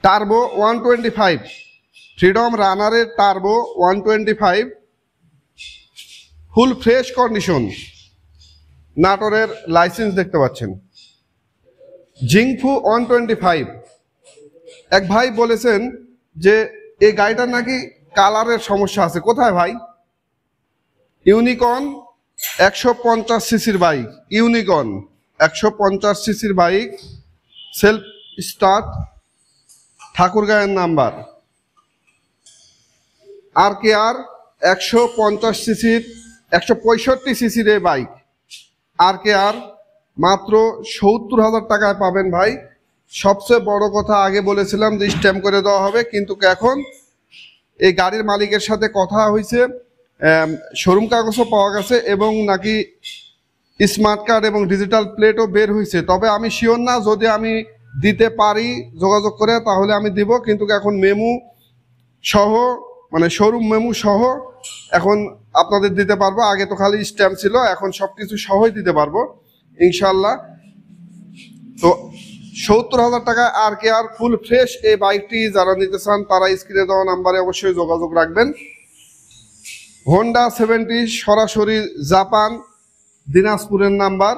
Turbo 125, freedom রানারের turbo 125, full fresh condition, নাটোরের license দেখতে পাচ্ছেন। জিংফু 125, এক ভাই বলেছেন যে এই গাড়িটার নাকি কালারের সমস্যা আছে। কোথায় ভাই? ইউনিকর্ন 150 সিসির বাইক, ইউনিকর্ন 150 সিসির বাইক, সেলফ স্টার্ট, ঠাকুরগাঁয়ের নাম্বার, RKR 150 সিসির 165 সিসির এই বাইক, RKR মাত্র 70,000 টাকায় পাবেন ভাই। সবচেয়ে বড় কথা, আগে বলেছিলাম যে স্ট্যাম্প করে দেওয়া হবে, কিন্তু এখন এই গাড়ির মালিকের সাথে কথা হয়েছে, শোরুম কাগজও পাওয়া গেছে এবং নাকি স্মার্ট কার্ড এবং ডিজিটাল প্লেটও বের হয়েছে। তবে আমি শিওর না, যদি আমি দিতে পারি যোগাযোগ করে তাহলে আমি দিব, কিন্তু এখন মেমু সহ মানে শোরুম মেমু সহ এখন আপনাদের দিতে পারবো। আগে তো খালি স্ট্যাম্প ছিল, এখন সব কিছু সহই দিতে পারবো ইনশাল্লাহ। তো 70,000 টাকায় RKR ফুল ফ্রেশ এই বাইকটি যারা নিতে চান তারা স্ক্রিনে দেওয়া নাম্বারে অবশ্যই যোগাযোগ রাখবেন। হোন্ডা 70 সরাসরি জাপান, দিনাজপুরের নাম্বার।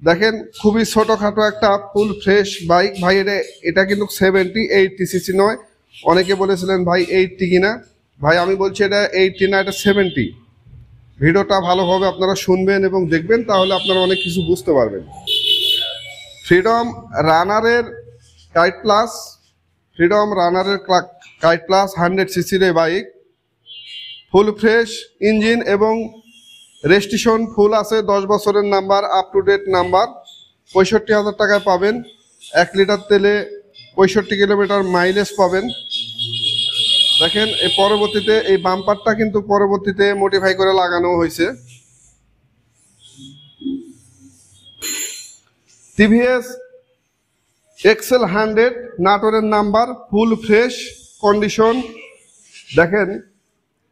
দেখেন খুবই ছোটোখাটো একটা ফুল ফ্রেশ বাইক ভাই। এটা কিন্তু 80 সিসি নয়। অনেকে বলেছিলেন ভাই 80 কিনা, ভাই আমি বলছি এটা 80 না, এটা 70। ভিডিওটা ভালোভাবে আপনারা শুনবেন এবং দেখবেন, তাহলে আপনারা অনেক কিছু বুঝতে পারবেন। ফ্রিডম রানারের কাইট প্লাস, ফ্রিডম রানারের কাইট প্লাস 100 সিসির এই বাইক, ফুল ফ্রেশ ইঞ্জিন এবং রেজিস্ট্রেশন ফুল আছে, 10 বছরের number, up to date number. 65,000 টাকায় পাবেন। 1 লিটার তেলে 65 কিলোমিটার মাইলেজ পাবেন। দেখেন এই পরবর্তীতে এই বাম্পারটা কিন্তু পরবর্তীতে মডিফাই করে লাগানো হয়েছে। টিভিএস এক্সেল 100 নাটোরের নাম্বার, ফুল ফ্রেশ কন্ডিশন। দেখেন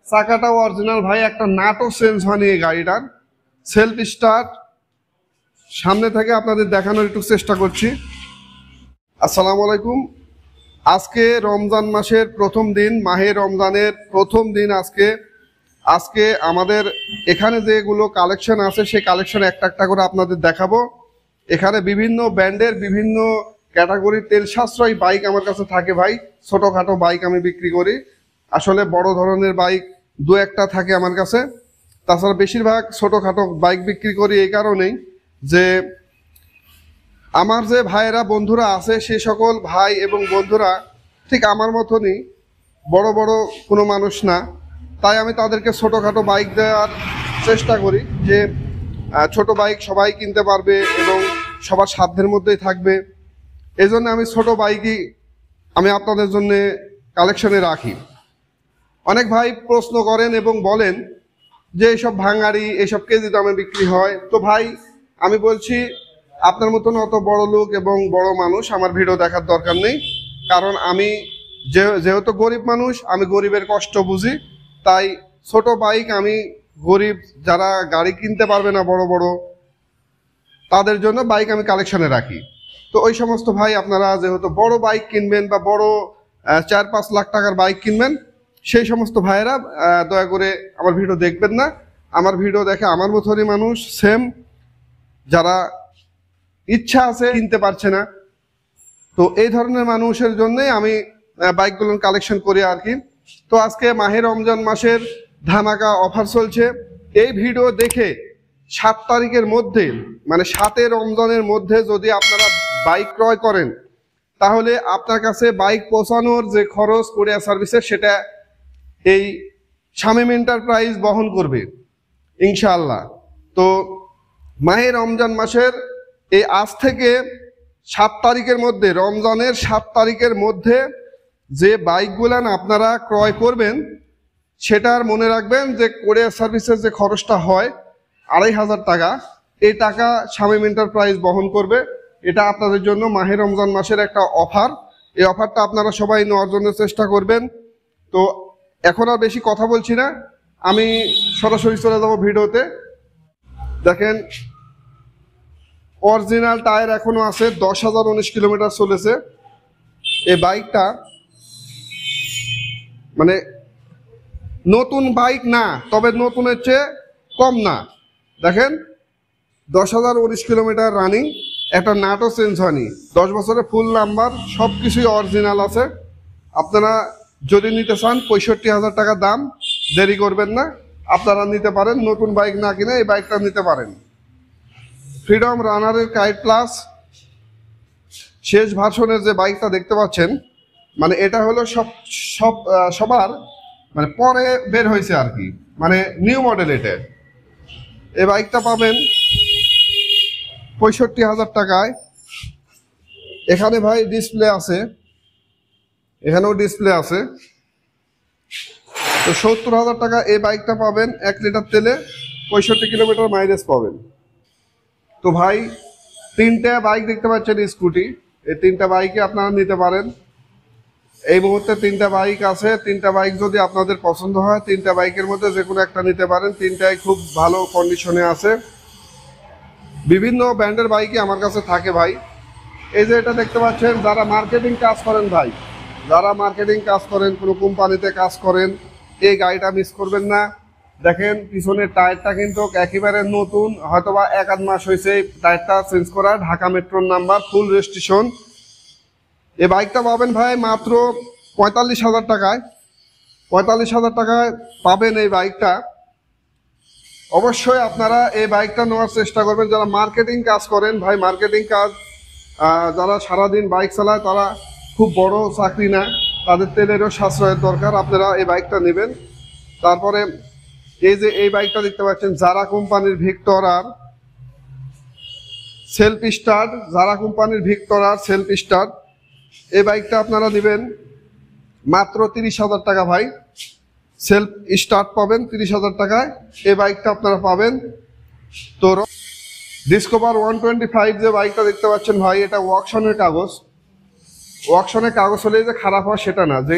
চাকাটাও অরিজিনাল ভাই, একটা নাটও চেঞ্জ হয়নি এই গাড়িটার। সেলফ স্টার্ট, সামনে থেকে আপনাদের দেখানোর একটু চেষ্টা করছি। আসসালামু আলাইকুম। আজকে রমজান মাসের প্রথম দিন, মাহে রমজানের প্রথম দিন। আজকে আমাদের এখানে যেগুলো কালেকশন আছে সেই কালেকশন একটা একটা করে আপনাদের দেখাবো। এখানে বিভিন্ন ব্র্যান্ডের বিভিন্ন ক্যাটাগরির তেল সাশ্রয়ী বাইক আমার কাছে থাকে ভাই। ছোটোখাটো বাইক আমি বিক্রি করি, আসলে বড় ধরনের বাইক দু একটা থাকে আমার কাছে। তাছাড়া বেশিরভাগ ছোটোখাটো বাইক বিক্রি করি এই কারণেই যে আমার যে ভাইয়েরা বন্ধুরা আছে সেই সকল ভাই এবং বন্ধুরা ঠিক আমার মতনই বড় বড় কোনো মানুষ না, তাই আমি তাদেরকে ছোটোখাটো বাইক দেওয়ার চেষ্টা করি যে ছোট বাইক সবাই কিনতে পারবে এবং সবার সাধ্যের মধ্যেই থাকবে। এই জন্য আমি ছোট বাইকই আমি আপনাদের জন্য কালেকশনে রাখি। অনেক ভাই প্রশ্ন করেন এবং বলেন যে এইসব ভাঙাড়ি, এইসব কেজি দামে বিক্রি হয়। তো ভাই আমি বলছি আপনার মতন অত বড় লোক এবং বড় মানুষ আমার ভিডিও দেখার দরকার নেই, কারণ আমি যেহেতু গরিব মানুষ, আমি গরিবের কষ্ট বুঝি। তাই ছোট বাইক আমি গরিব যারা গাড়ি কিনতে পারবে না বড় বড়, তাদের জন্য বাইক আমি কালেকশনে রাখি। তো ওই সমস্ত ভাই আপনারা যেহেতু বড় বাইক কিনবেন বা বড় 4-5 লাখ টাকার বাইক কিনবেন, সেই সমস্ত ভাইয়েরা দয়া করে আমার ভিডিও দেখবেন না। আমার ভিডিও দেখে আমার মতনই মানুষ সেম, যারা ইচ্ছা আছে কিনতে পারছে না, তো এই ধরনের মানুষের জন্যই আমি বাইকগুলো কালেকশন করি আর কি। তো আজকে মাহে রমজান মাসের ধামাকা অফার চলছে। এই ভিডিও দেখে 7 তারিখের মধ্যে মানে 7 রমজানের মধ্যে যদি আপনারা বাইক ক্রয় করেন, তাহলে আপনার কাছে বাইক পৌঁছানোর যে খরচ কুরিয়ার সার্ভিসের সেটা এই শামীম এন্টারপ্রাইজ বহন করবে ইনশাআল্লাহ। তো মাহে রমজান মাসের এই আজ থেকে 7 তারিখের মধ্যে, রমজানের 7 তারিখের মধ্যে যে বাইকগুলান আপনারা ক্রয় করবেন, সেটার মনে রাখবেন যে কুরিয়ার সার্ভিসের যে খরচটা হয় 2,500 টাকা, এই টাকা শামীম এন্টারপ্রাইজ বহন করবে। এটা আপনাদের জন্য মাহে রমজান মাসের একটা অফার। এই অফারটা আপনারা সবাই নেওয়ার জন্য চেষ্টা করবেন। তো এখন আর বেশি কথা বলছি না, আমি সরাসরি চলে যাব ভিডিওতে। দেখেন অরিজিনাল টায়ার এখনো আছে, 10,019 কিলোমিটার চলেছে। এই বাইকটা মানে নতুন বাইক না, তবে নতুনের চেয়ে কম না। দেখেন 10,019 কিলোমিটার রানিং, একটা নাটও চেঞ্জ হয়নি, 10 বছরের ফুল নাম্বার, সব কিছুই অরিজিনাল আছে। আপনারা যদি নিতে চান 65,000 টাকা দাম, দেরি করবেন না, আপনারা নিতে পারেন। নতুন বাইক না কিনে এই বাইকটা নিতে পারেন। ফ্রিডম রানারের কাইট প্লাস শেষ ভার্সনের যে বাইকটা দেখতে পাচ্ছেন, মানে এটা হলো সবার মানে পরে বের হয়েছে আর কি, মানে নিউ মডেল। এটা এই বাইকটা পাবেন 65,000 টাকায়। এখানে ভাই ডিসপ্লে আছে, এখানেও ডিসপ্লে আছে। তো 70,000 টাকা এই বাইকটা পাবেন, 1 লিটার তেলে 65 কিলোমিটার মাইলেজ পাবেন। তো ভাই 3টে বাইক দেখতে পাচ্ছেন স্কুটি, এই 3টা বাইকে আপনারা নিতে পারেন। এই মুহূর্তে 3টা বাইক আছে, 3টা বাইক যদি আপনাদের পছন্দ হয় 3টা বাইকের মধ্যে যে কোনো একটা নিতে পারেন। 3টাই খুব ভালো কন্ডিশনে আছে। বিভিন্ন ব্র্যান্ডের বাইকই আমার কাছে থাকে ভাই। এই যে এটা দেখতে পাচ্ছেন, যারা মার্কেটিং কাজ করেন ভাই, যারা মার্কেটিং কাজ করেন, কোনো কোম্পানিতে কাজ করেন, এই গাড়িটা মিস করবেন না। দেখেন পিছনের টায়ারটা কিন্তু একেবারে নতুন, হয়তোবা 1-8 মাস হয়েছে টায়ারটা চেঞ্জ করা, ঢাকা মেট্রোর নাম্বার, ফুল রেজিস্ট্রেশন। এই বাইকটা পাবেন ভাই মাত্র 45,000 টাকায়। 45,000 টাকায় পাবেন এই বাইকটা। অবশ্যই আপনারা এই বাইকটা নেওয়ার চেষ্টা করবেন যারা মার্কেটিং কাজ করেন ভাই। মার্কেটিং কাজ যারা সারাদিন বাইক চালায়, তারা খুব বড় চাকরি না, তাদের তেলেরও সাশ্রয়ের দরকার, আপনারা এই বাইকটা নেবেন। তারপরে এই যে এই বাইকটা দেখতে পাচ্ছেন, যারা কোম্পানির ভিক্টর আর সেলফ স্টার্ট, যারা কোম্পানির ভিক্টর আর সেলফ স্টার্ট, এই বাইকটা আপনারা নেবেন মাত্র 30,000 টাকা ভাই। সেলফ স্টার্ট পাবেন 30,000 টাকায়, এই বাইকটা আপনারা পাবেন। তো ডিসকভার 125 যে বাইকটা দেখতে পাচ্ছেন ভাই, এটা ওয়াকশনের কাগজ। ওয়াকশনের কাগজ হলে যে খারাপ হয় সেটা না, যে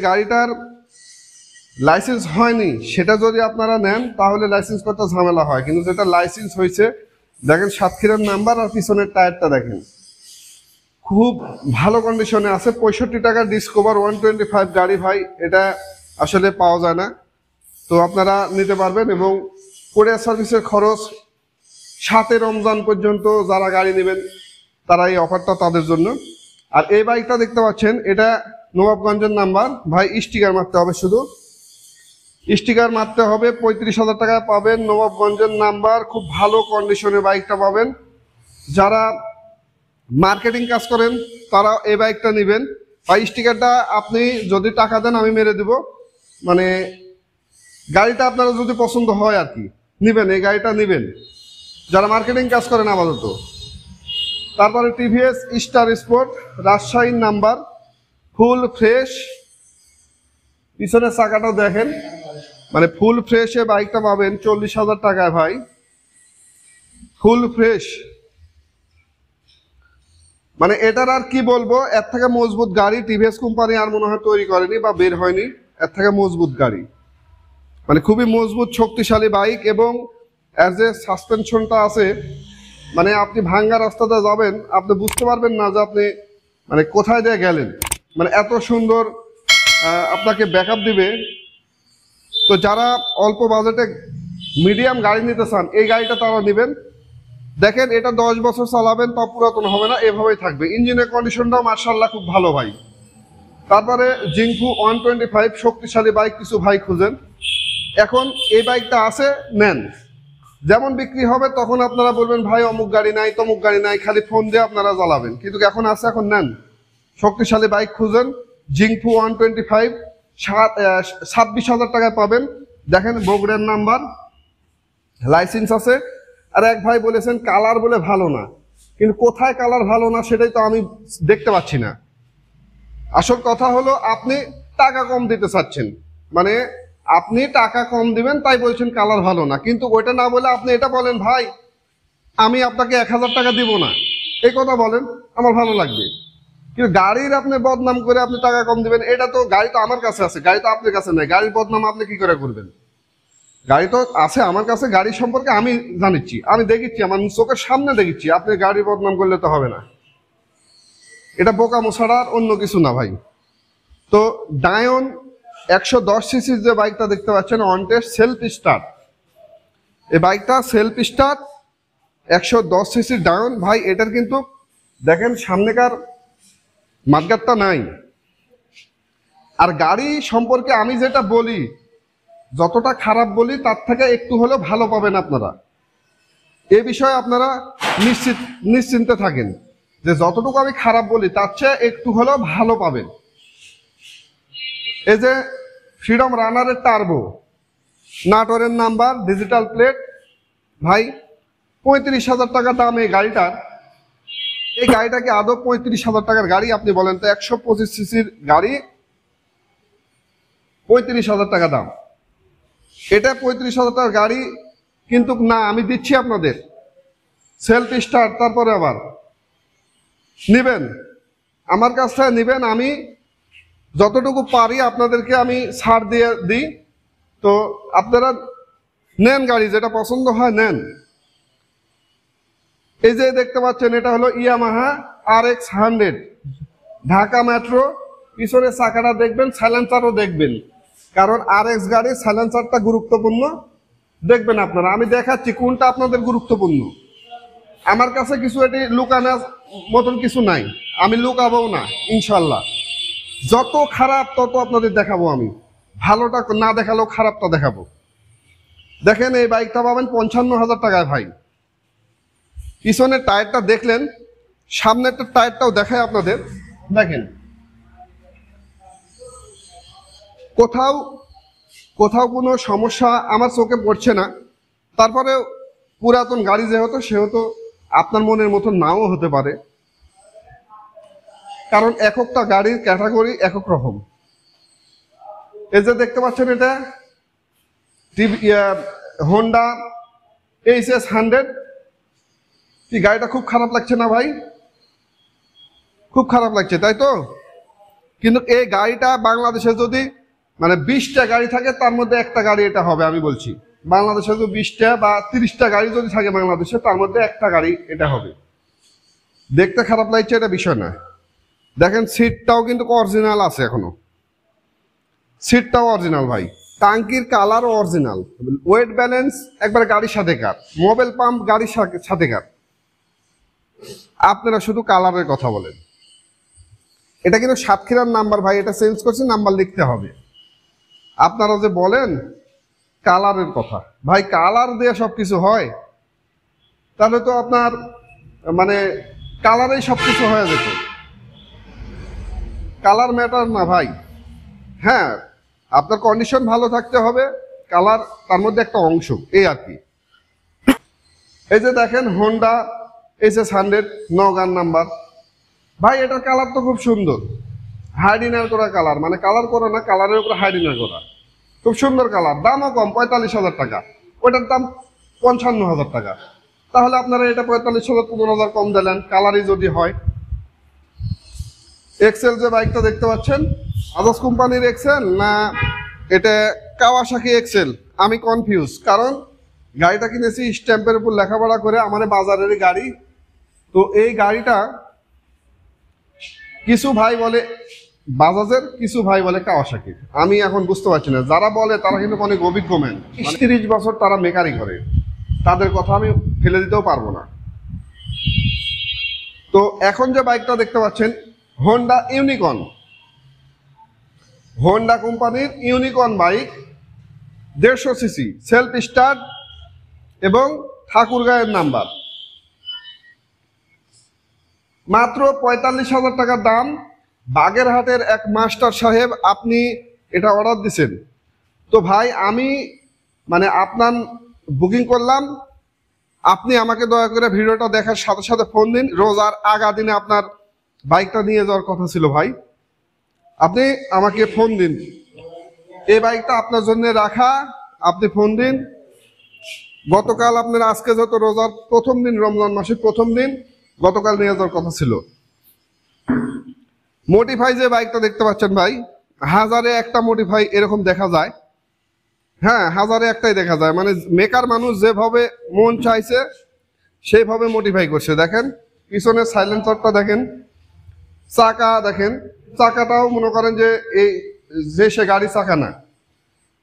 গাড়িটার লাইসেন্স হয়নি সেটা যদি আপনারা নেন তাহলে লাইসেন্স করতে ঝামেলা হয়, কিন্তু যেটা লাইসেন্স হয়েছে, দেখেন সাতক্ষীরার নাম্বার আর পিছনের টায়ারটা দেখেন খুব ভালো কন্ডিশনে আছে। 65 টাকার ডিসকভার 125 গাড়ি ভাই, এটা আসলে পাওয়া যায় না। তো আপনারা নিতে পারবেন, এবং কোরিয়ার সার্ভিসের খরচ 7 রমজান পর্যন্ত যারা গাড়ি নেবেন তারা এই অফারটা তাদের জন্য। আর এই বাইকটা দেখতে পাচ্ছেন, এটা নবাবগঞ্জের নাম্বার ভাই, স্টিকার মারতে হবে, শুধু স্টিকার মারতে হবে। 35,000 টাকায় পাবেন, নবাবগঞ্জের নাম্বার, খুব ভালো কন্ডিশনে বাইকটা পাবেন। যারা মার্কেটিং কাজ করেন তারা এই বাইকটা নেবেন ভাই। স্টিকারটা আপনি যদি টাকা দেন আমি মেরে দিব, মানে গাড়িটা আপনারা যদি পছন্দ হয় আর কি নেবেন, এই গাড়িটা নেবেন যারা মার্কেটিং কাজ করেন আপাতত। তারপরে টিভিএস স্টার স্পোর্ট রাজশাহীর নাম্বার, ফুল ফ্রেশ, পিছনের চাকাটাও দেখেন, মানে ফুল ফ্রেশে বাইকটা পাবেন 40,000 টাকায় ভাই, ফুল ফ্রেশ। মানে এটার আর কি বলবো, এর থেকে মজবুত গাড়ি টিভিএস কোম্পানি আর মনে হয় তৈরি করেনি বা বের হয়নি, এর থেকে মজবুত গাড়ি, মানে খুবই মজবুত শক্তিশালী বাইক। এবং এর যে সাসপেনশনটা আছে, মানে আপনি ভাঙ্গা রাস্তাতে যাবেন আপনি বুঝতে পারবেন না যে আপনি মানে কোথায় দিয়ে গেলেন, মানে এত সুন্দর আপনাকে ব্যাকআপ দিবে। তো যারা অল্প বাজেটে মিডিয়াম গাড়ি নিতে চান এই গাড়িটা তারা নেবেন। দেখেন এটা 10 বছর চালাবেন তা পুরাতন হবে না, এভাবেই থাকবে। ইঞ্জিনের কন্ডিশনটাও মার্শাল্লাহ খুব ভালো ভাই। তারপরে জিংফু 125 শক্তিশালী বাইক কিছু ভাই খুঁজেন, এখন এই বাইকটা আছে, নেন। যেমন বিক্রি হবে তখন আপনারা বলবেন ভাই অমুক গাড়ি নাই তমুক গাড়ি নাই, খালি ফোন দিয়ে আপনারা জ্বালাবেন, কিন্তু এখন আছে, এখন নেন। শক্তিশালী বাইক খুঁজেন, জিংফু 125 26,000 টাকায় পাবেন। দেখেন বগুড়ার নাম্বার, লাইসেন্স আছে। আর এক ভাই বলেছেন কালার বলে ভালো না, কিন্তু কোথায় কালার ভালো না সেটাই তো আমি দেখতে পাচ্ছি না। আসল কথা হলো আপনি টাকা কম দিতে চাচ্ছেন, মানে আপনি টাকা কম দিবেন তাই বলছেন কালার ভালো না, কিন্তু ওইটা না বলে আপনি এটা বলেন ভাই আমি আপনাকে 1,000 টাকা দিব না, এই কথা বলেন, আমার ভালো লাগবে। কিন্তু গাড়ির আপনি বদনাম করে আপনি টাকা কম দিবেন, এটা তো গাড়ি তো আমার কাছে আছে, গাড়ি তো আপনার কাছে নাই, গাড়ির বদনাম আপনি কি করে করবেন? গাড়ি তো আছে আমার কাছে, গাড়ি সম্পর্কে আমি জানিচ্ছি, আমি দেখেছি, আমার চোখের সামনে দেখেছি। আপনি গাড়ি বদনাম করলে তো হবে না, এটা বোকামো ছাড়া আর অন্য কিছু না ভাই। তো ডায়ন 110 সিসির যে বাইকটা দেখতে পাচ্ছেন অনটেস্ট সেলফ স্টার্ট, এই বাইকটা সেলফ স্টার্ট 110 সিসির ডায়ন ভাই। এটার কিন্তু দেখেন সামনেকার মাঠগাটটা নাই। আর গাড়ি সম্পর্কে আমি যেটা বলি, যতটা খারাপ বলি তার থেকে একটু হলেও ভালো পাবেন আপনারা। এ বিষয়ে আপনারা নিশ্চিন্তে থাকেন যে যতটুকু আমি খারাপ বলি তার চেয়ে একটু হলেও ভালো পাবেন। এই যে ফ্রিডম রানারের টার্বো, নাটোরের নাম্বার, ডিজিটাল প্লেট ভাই, 35,000 টাকা দাম এই গাড়িটার। এই গাড়িটা কি আদৌ 35,000 টাকার গাড়ি? আপনি বলেন তো, 125 সিসির গাড়ি 35,000 টাকা দাম। এটা 35,000 টাকার গাড়ি কিন্তু না, আমি দিচ্ছি আপনাদের সেলফ স্টার্ট। তারপরে আবার নিবেন, আমার কাছ থেকে নিবেন, আমি যতটুকু পারি আপনাদেরকে আমি ছাড় দিয়ে দিই। তো আপনারা নেন, গাড়ি যেটা পছন্দ হয় নেন। এই যে দেখতে পাচ্ছেন এটা হলো ইয়ামাহা RX 100 ঢাকা মেট্রো। পিছনের চাকাটা দেখবেন, সাইলেন্সারও দেখবেন, কারণ RX গাড়ির সাইলেন্সারটা গুরুত্বপূর্ণ। দেখবেন আপনারা, আমি দেখাচ্ছি কোনটা আপনাদের গুরুত্বপূর্ণ। আমার কাছে কিছু এটি লুকানোর মতন কিছু নাই, আমি লুকাবও না ইনশাল্লাহ। যত খারাপ তত আপনাদের দেখাবো আমি, ভালোটা না দেখালেও খারাপটা দেখাবো। দেখেন এই বাইকটা পাবেন 55,000 টাকায় ভাই। পিছনের টায়ারটা দেখলেন, সামনের টায়ারটাও দেখায় আপনাদের। দেখেন কোথাও কোথাও কোনো সমস্যা আমার চোখে পড়ছে না। তারপরে পুরাতন গাড়ি যেহেতু, সেহেতু আপনার মনের মতো নাও হতে পারে, কারণ একটা গাড়ির ক্যাটাগরি একক রকম। এই যে দেখতে পাচ্ছেন এটা হোন্ডা HS 100। কি গাড়িটা খুব খারাপ লাগছে না ভাই? খুব খারাপ লাগছে তাই তো? কিন্তু এই গাড়িটা বাংলাদেশে যদি মানে 20টা গাড়ি থাকে তার মধ্যে একটা গাড়ি এটা হবে, আমি বলছি। বাংলাদেশে যদি 20টা বা 30টা গাড়ি যদি থাকে বাংলাদেশে, তার মধ্যে একটা গাড়ি এটা হবে। দেখতে খারাপ লাগছে এটা বিষয় না। দেখেন সিটটাও কিন্তু অরিজিনাল আছে, এখনো সিটটাও অরিজিনাল ভাই। টাঙ্কির কালারও অরিজিনাল, ওয়েট ব্যালেন্স একবার গাড়ির সাথে কার, মোবাইল পাম্প গাড়ির সাথে কার। আপনারা শুধু কালারের কথা বলেন। এটা কিন্তু সাতক্ষীরার নাম্বার ভাই, এটা চেঞ্জ করছে, নাম্বার লিখতে হবে। আপনারা যে বলেন কালারের কথা, ভাই কালার দিয়ে সব কিছু হয়? তাহলে তো আপনার মানে কালারেই সব কিছু হয়ে যেত। কালার ম্যাটার না ভাই। হ্যাঁ, আপনার কন্ডিশন ভালো থাকতে হবে, কালার তার মধ্যে একটা অংশ, এই আর কি। এই যে দেখেন হোন্ডা HS 100 নওগাঁর নাম্বার ভাই, এটার কালার তো খুব সুন্দর, হাইডিনার করা কালার, মানে কালার করা না, কালারের উপরে হাইডিনার করা, খুব সুন্দর কালার। দামও কম, 45,000 টাকা। ওটার দাম 55,000 টাকা। তাহলে আপনারা এটা 45,000 15,000 কম দিলেন, কালারই যদি হয়। এক্সেল যে বাইকটা দেখতে পাচ্ছেন, আদার্স কোম্পানির এক্সেল না এটা কাওয়াসাকি এক্সেল, আমি কনফিউজ। কারণ গাড়িটা কিনেছি স্ট্যাম্পের উপর লেখাপড়া করে, আমার বাজারের গাড়ি। তো এই গাড়িটা কিছু ভাই বলে বাজাজের, কিছু ভাই বলে কাওয়াসাকির। আমি এখন বুঝতে পারছি না, যারা বলে তারা কিন্তু অনেক অভিজ্ঞ ম্যান, 30 বছর তারা মেকারি করে, তাদের কথা আমি ফেলে দিতেও পারবো না। তো এখন যে বাইকটা দেখতে পাচ্ছেন হোন্ডা ইউনিকর্ন, হোন্ডা কোম্পানির unicorn bike, 150 CC, self start এবং ঠাকুরগাঁয়ের নাম্বার। মাত্র 45,000 টাকার দাম। বাগেরহাটের এক মাস্টার সাহেব আপনি এটা অর্ডার দিছেন। তো ভাই আমি মানে আপনার বুকিং করলাম, আপনি আমাকে দয়া করে ভিডিওটা দেখার সাথে সাথে ফোন দিন। রোজার আগা দিনে আপনার বাইকটা নিয়ে যাওয়ার কথা ছিল ভাই, আপনি আমাকে ফোন দিন। এই বাইকটা আপনার জন্য রাখা, আপনি ফোন দিন। গতকাল আপনার, আজকে যত রোজার প্রথম দিন, রমজান মাসের প্রথম দিন, গতকাল নিয়ে যাওয়ার কথা ছিল। মডিফাই যে বাইকটা দেখতে পাচ্ছেন ভাই, হাজারে একটা মডিফাই এরকম দেখা যায়। হ্যাঁ, হাজারে একটাই দেখা যায়, মানে মেকার মানুষ যেভাবে মন চাইছে সেইভাবে মডিফাই করছে। দেখেন পিছনের সাইলেন্সারটা দেখেন, চাকা দেখেন, চাকাটাও মনে করেন যে এই যে সে গাড়ি চাকা না,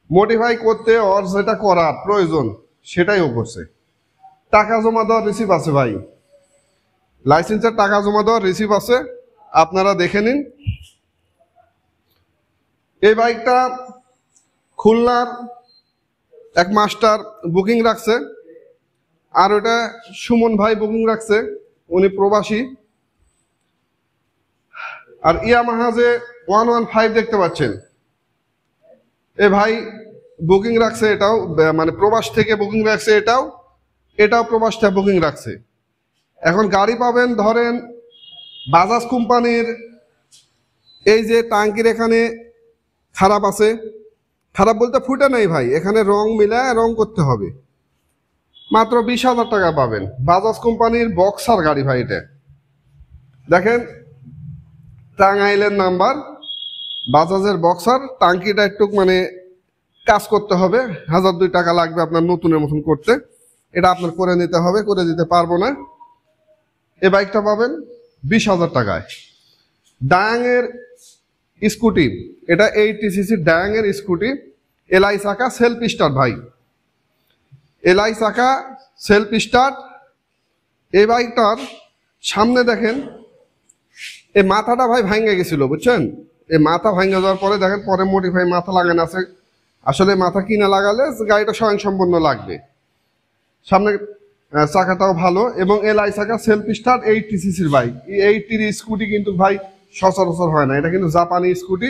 মডিফাই করতে ওর যেটা করার প্রয়োজন সেটাই ও করছে। টাকা জমা দেওয়ার রিসিভ আছে ভাই, লাইসেন্সের টাকা জমা দেওয়ার রিসিভ আছে, আপনারা দেখে নিন। এই বাইকটা খুলনার এক মাস্টার বুকিং রাখছে, আর ওটা সুমন ভাই বুকিং রাখছে, উনি প্রবাসী। আর ইয়ামাহা যে 115 দেখতে পাচ্ছেন, এ ভাই বুকিং রাখছে, এটাও মানে প্রবাস থেকে বুকিং রাখছে, এটাও প্রবাস থেকে বুকিং রাখছে। এখন গাড়ি পাবেন ধরেন বাজাজ কোম্পানির, এই যে টাঙ্কির এখানে খারাপ আছে, খারাপ বলতে ফুটে নাই ভাই, এখানে রং মিলায় রং করতে হবে, মাত্র 20,000 টাকা পাবেন। বাজাজ কোম্পানির বক্সার গাড়ি ভাই, এটা দেখেন টাঙ্গাইলের নাম্বার, বাজাজের বক্সার। টাঙ্কিটা একটু মানে কাজ করতে হবে, 1,000-2 টাকা লাগবে আপনার নতুনের মতন করতে, এটা আপনার করে নিতে হবে, করে দিতে পারবো না। এই বাইকটা পাবেন 20,000 টাকায়। ডায়াংয়ের স্কুটি, এটা 80 সিসি ডায়াংয়ের স্কুটি, এলআই চাকা, সেলফ স্টার্ট ভাই, এলআই চাকা সেলফ স্টার্ট। এই বাইকটার সামনে দেখেন এই মাথাটা ভাই ভাঙে গেছিল, বুঝছেন, এই মাথা ভাঙে যাওয়ার পরে দেখেন পরে মডিফাই মাথা লাগানো আছে। আসলে মাথা কিনা লাগালে গাড়িটা স্বয়ংসম্পন্ন লাগবে। সামনে চাকাটাও ভালো, এবং এলআই চাকা সেলফ স্টার্ট 80 সিসির বাইক। এই 80 স্কুটি কিন্তু ভাই সচরাচর হয় না, এটা কিন্তু জাপানি স্কুটি,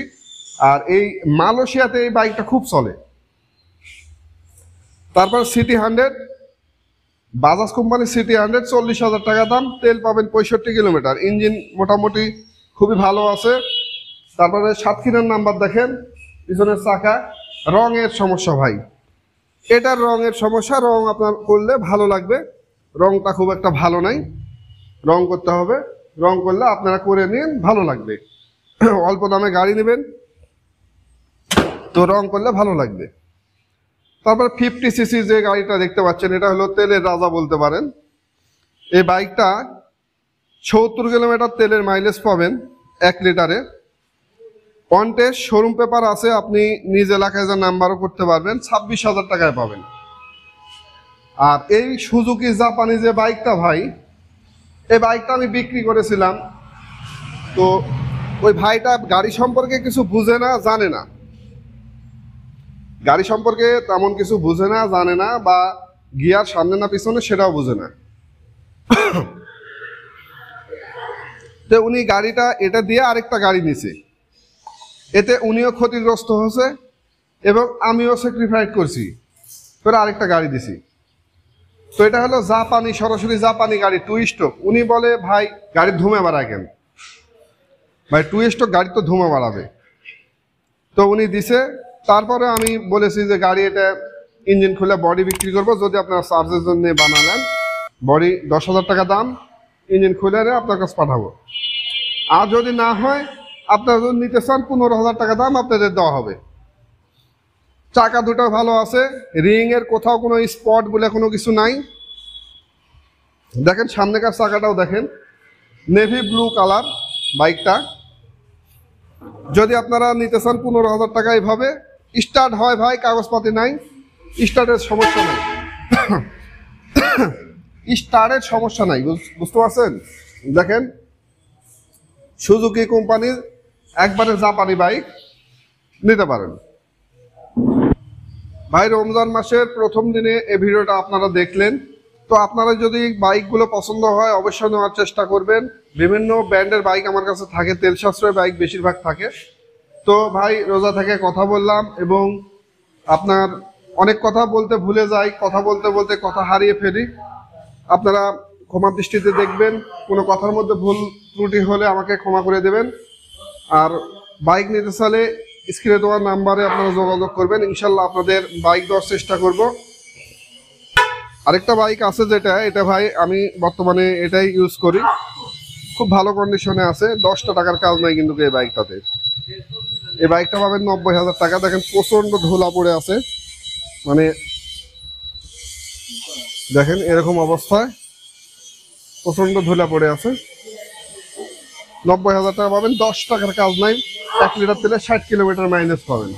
আর এই মালয়েশিয়াতে এই বাইকটা খুব চলে। তারপর সিটি 100, বাজাজ কোম্পানির সিটি 100 40,000 টাকা দাম, তেল পাবেন 65 কিলোমিটার, ইঞ্জিন মোটামুটি খুবই ভালো আছে। তারপরে সাতক্ষীরার নাম্বার দেখেন, পিছনের চাকা, রঙের সমস্যা ভাই, এটার রঙের সমস্যা, রং আপনার করলে ভালো লাগবে, রংটা খুব একটা ভালো নাই, রং করতে হবে, রং করলে আপনারা করে নিন, ভালো লাগবে। অল্প দামে গাড়ি নেবেন তো রং করলে ভালো লাগবে। তারপর 50 সিসি যে গাড়িটা দেখতে পাচ্ছেন, এটা হলো তেলের রাজা বলতে পারেন। এই বাইকটা 70 কিলোমিটার তেলের মাইলেজ পাবেন 1 লিটারে। অন টেস্ট শোরুম পেপার আছে, আপনি নিজ এলাকায় যা নাম্বারও করতে পারবেন, 26,000 টাকায় পাবেন। আর এই সুজুকি জাপানি যে বাইকটা ভাই, এই বাইকটা আমি বিক্রি করেছিলাম, তো ওই ভাইটা গাড়ি সম্পর্কে কিছু বুঝে না, জানে না, গাড়ি সম্পর্কে তেমন কিছু বুঝে না, জানে না, বা গিয়ার সামনে না পিছনে সেটাও বুঝে না। তো উনি গাড়িটা এটা দিয়ে আরেকটা গাড়ি নিছে, এতে উনিও ক্ষতিগ্রস্ত হয়েছে এবং আমিও স্যাক্রিফাইস করছি, করে আরেকটা গাড়ি দিছি। তো এটা হলো জাপানি, সরাসরি জাপানি গাড়ি, 2 স্ট্রোক। উনি বলে ভাই গাড়ির ধুমে বাড়ায় কেন ভাই, 2 স্ট্রোক গাড়ি তো ধুমে বাড়াবে, তো উনি দিছে। তারপরে আমি বলেছি যে গাড়ি এটা ইঞ্জিন খুলে বডি বিক্রি করবো, যদি আপনার চার্জের জন্য বানালেন, বডি 10,000 টাকা দাম, ইঞ্জিন খুলে আপনার কাছে পাঠাবো। আর যদি না হয়, আপনারা যদি নিতে চান 15,000 টাকা দাম আপনাদের দেওয়া হবে। চাকা দুটো ভালো আছে, রিং এর কোথাও কোনো স্পট বলে কোনো কিছু নাই। দেখেন সামনেকার চাকাটাও দেখেন, নেভি ব্লু কালার বাইকটা। যদি আপনারা নিতে চান 15,000 টাকা, এইভাবে স্টার্ট হয় ভাই, কাগজপাতি নাই, স্টার্টের সমস্যা নাই, স্টার্টের সমস্যা নাই, বুঝতে পারছেন। দেখেন সুজুকি কোম্পানির একবারে জাপানি বাইক নিতে পারেন ভাই। রমজান মাসের প্রথম দিনে এই ভিডিওটা আপনারা দেখলেন, তো আপনারা যদি বাইকগুলো পছন্দ হয় অবশ্যই নেওয়ার চেষ্টা করবেন। বিভিন্ন ব্র্যান্ডের বাইক আমার কাছে থাকে, তেল সাশ্রয় বাইক বেশিরভাগ থাকে। তো ভাই রোজা থেকে কথা বললাম, এবং আপনার অনেক কথা বলতে ভুলে যাই, কথা বলতে বলতে কথা হারিয়ে ফেলি, আপনারা ক্ষমা দৃষ্টিতে দেখবেন। কোনো কথার মধ্যে ভুল ত্রুটি হলে আমাকে ক্ষমা করে দেবেন। আর বাইক নিতে চাইলে স্ক্রিনে দেওয়া নাম্বারে আপনারা যোগাযোগ করবেন, ইনশাল্লাহ আপনাদের বাইক দেওয়ার চেষ্টা করব। আরেকটা বাইক আছে যেটা, এটা ভাই আমি বর্তমানে এটাই ইউজ করি, খুব ভালো কন্ডিশনে আছে, 10টা টাকার কাজ নাই কিন্তু এই বাইকটাতে। এই বাইকটা পাবেন 90,000 টাকা। দেখেন প্রচণ্ড ধুলা পড়ে আছে, মানে দেখেন এরকম অবস্থায় প্রচন্ড ধুলা পড়ে আছে। 90,000 টাকা পাবেন, 10 টাকার কাজ নাই। 1 লিটার তেলে 60 কিলোমিটার মাইলেজ পাবেন।